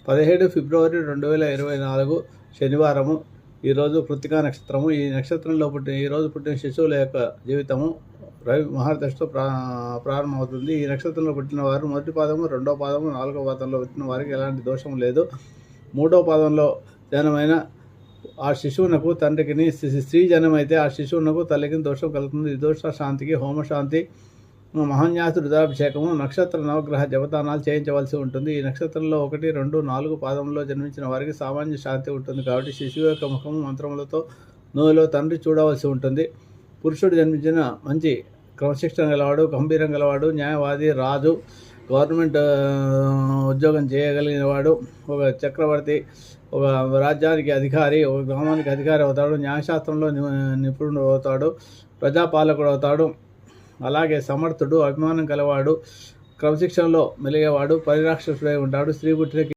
17 ఫిబ్రవరి 2024 శనివారము. ఈరోజు కృత్తికా నక్షత్రము. ఈ నక్షత్రంలో ఈరోజు పుట్టిన శిశువుల యొక్క జీవితము రవి మహర్దశతో ప్రారంభమవుతుంది. ఈ నక్షత్రంలో పుట్టిన వారు మొదటి పాదము, రెండో పాదము, నాలుగో పాదంలో పుట్టిన వారికి ఎలాంటి దోషం లేదు. మూడో పాదంలో జనమైన ఆ శిశువునకు తండ్రికి, స్త్రీ జనమైతే ఆ శిశువునకు తల్లికి దోషం కలుగుతుంది. ఈ దోష శాంతికి హోమశాంతి, మహాన్యాసు రుద్రాభిషేకము, నక్షత్ర నవగ్రహ జపతానాలు చేయించవలసి ఉంటుంది. ఈ నక్షత్రంలో 1, 2, 4 పాదంలో జన్మించిన వారికి సామాన్య శాంతి ఉంటుంది. కాబట్టి శిశువు యొక్క ముఖము మంత్రములతో నోలో తండ్రి చూడవలసి ఉంటుంది. పురుషుడు జన్మించిన మంచి క్రమశిక్షణ గలవాడు, గంభీరం గలవాడు, న్యాయవాది, రాజు, గవర్నమెంట్ ఉద్యోగం చేయగలిగినవాడు, ఒక చక్రవర్తి, ఒక రాజ్యానికి అధికారి, ఒక గ్రామానికి అధికారి అవుతాడు, న్యాయశాస్త్రంలో నిపుణుడు అవుతాడు, ప్రజాపాలకుడు అవుతాడు. అలాగే సమర్థుడు, అభిమానం కలవాడు, క్రమశిక్షణలో మెలిగేవాడు, పరిరక్షకుడై ఉంటాడు. స్త్రీ పుట్టిన